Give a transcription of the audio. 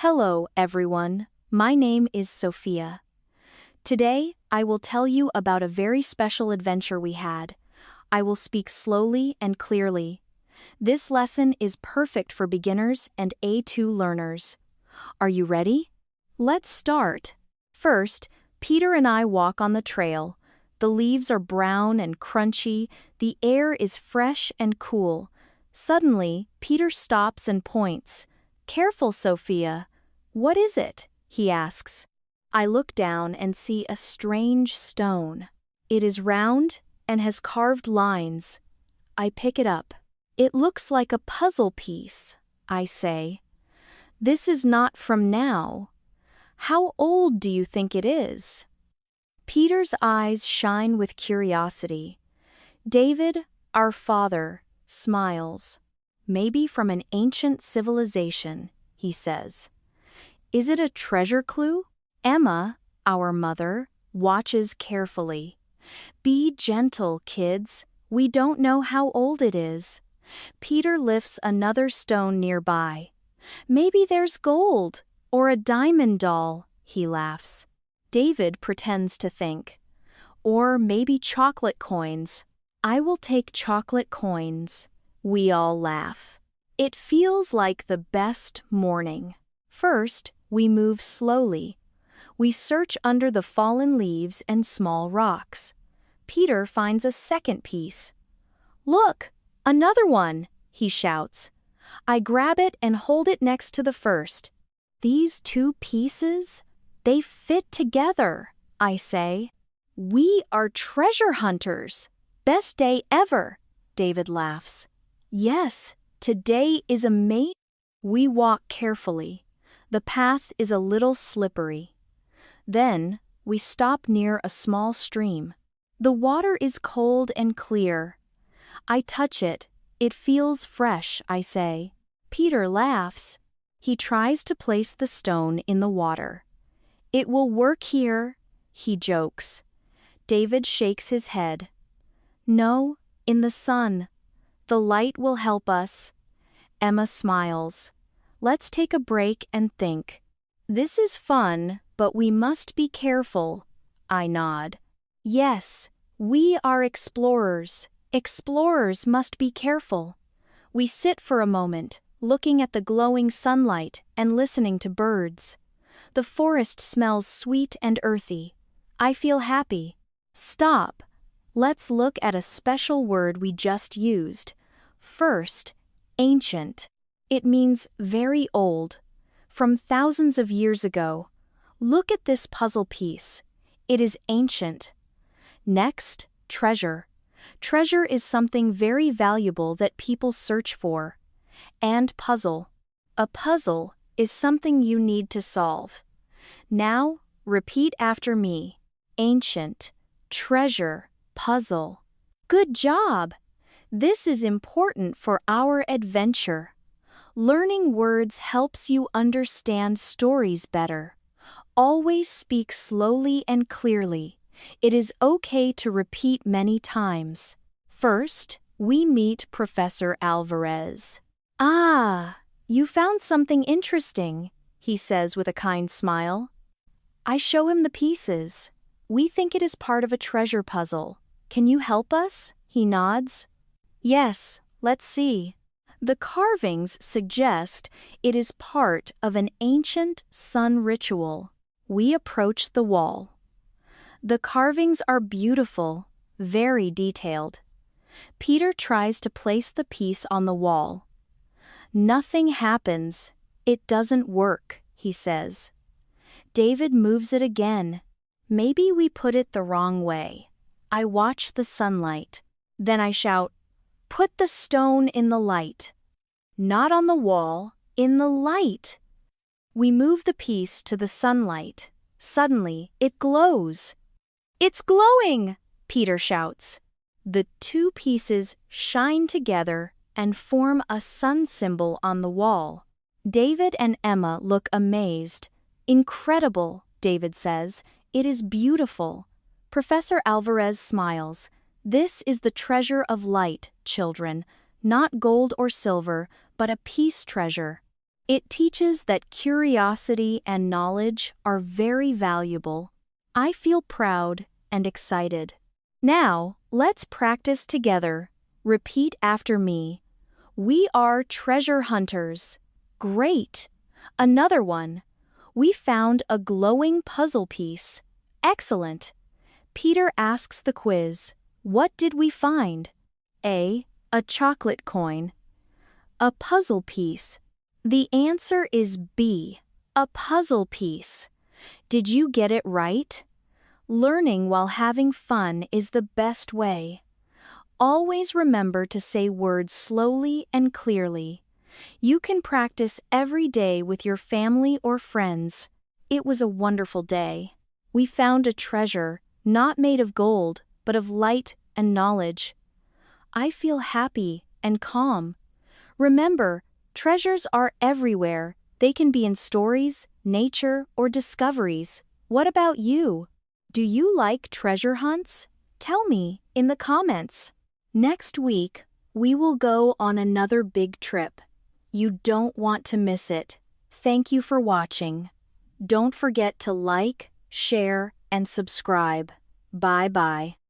Hello, everyone. My name is Sophia. Today, I will tell you about a very special adventure we had. I will speak slowly and clearly. This lesson is perfect for beginners and A2 learners. Are you ready? Let's start. First, Peter and I walk on the trail. The leaves are brown and crunchy, the air is fresh and cool. Suddenly, Peter stops and points. "Careful, Sophia." "What is it?" he asks. I look down and see a strange stone. It is round and has carved lines. I pick it up. "It looks like a puzzle piece," I say. "This is not from now. How old do you think it is?" Peter's eyes shine with curiosity. David, our father, smiles. "Maybe from an ancient civilization," he says. "Is it a treasure clue?" Emma, our mother, watches carefully. "Be gentle, kids. We don't know how old it is." Peter lifts another stone nearby. "Maybe there's gold, or a diamond doll," he laughs. David pretends to think. "Or maybe chocolate coins." "I will take chocolate coins." We all laugh. It feels like the best morning. First, we move slowly. We search under the fallen leaves and small rocks. Peter finds a second piece. "Look, another one," he shouts. I grab it and hold it next to the first. "These two pieces? They fit together," I say. "We are treasure hunters. Best day ever," David laughs. "Yes, today is amazing." We walk carefully. The path is a little slippery. Then, we stop near a small stream. The water is cold and clear. I touch it. "It feels fresh," I say. Peter laughs. He tries to place the stone in the water. "It will work here," he jokes. David shakes his head. "No, in the sun. The light will help us." Emma smiles. "Let's take a break and think." "This is fun, but we must be careful," I nod. "Yes, we are explorers. Explorers must be careful." We sit for a moment, looking at the glowing sunlight and listening to birds. The forest smells sweet and earthy. I feel happy. Stop. Let's look at a special word we just used. First, ancient. It means very old, from thousands of years ago. Look at this puzzle piece. It is ancient. Next, treasure. Treasure is something very valuable that people search for. And puzzle. A puzzle is something you need to solve. Now, repeat after me. Ancient, treasure, puzzle. Good job! This is important for our adventure. Learning words helps you understand stories better. Always speak slowly and clearly. It is okay to repeat many times. First, we meet Professor Alvarez. "Ah, you found something interesting," he says with a kind smile. I show him the pieces. "We think it is part of a treasure puzzle. Can you help us?" He nods. "Yes, let's see." The carvings suggest it is part of an ancient sun ritual. We approach the wall. The carvings are beautiful, very detailed. Peter tries to place the piece on the wall. "Nothing happens. It doesn't work," he says. David moves it again. "Maybe we put it the wrong way." I watch the sunlight. Then I shout, "Put the stone in the light." Not on the wall, in the light. We move the piece to the sunlight. Suddenly, it glows. "It's glowing!" Peter shouts. The two pieces shine together and form a sun symbol on the wall. David and Emma look amazed. "Incredible," David says. "It is beautiful." Professor Alvarez smiles. "This is the treasure of light, children. Not gold or silver, but a peace treasure." It teaches that curiosity and knowledge are very valuable. I feel proud and excited. Now, let's practice together. Repeat after me. We are treasure hunters. Great! Another one. We found a glowing puzzle piece. Excellent! Peter asks the quiz. What did we find? A. A chocolate coin. A puzzle piece. The answer is B. A puzzle piece. Did you get it right? Learning while having fun is the best way. Always remember to say words slowly and clearly. You can practice every day with your family or friends. It was a wonderful day. We found a treasure, not made of gold, but of light and knowledge. I feel happy and calm. Remember, treasures are everywhere. They can be in stories, nature, or discoveries. What about you? Do you like treasure hunts? Tell me in the comments. Next week, we will go on another big trip. You don't want to miss it. Thank you for watching. Don't forget to like, share, and subscribe. Bye-bye.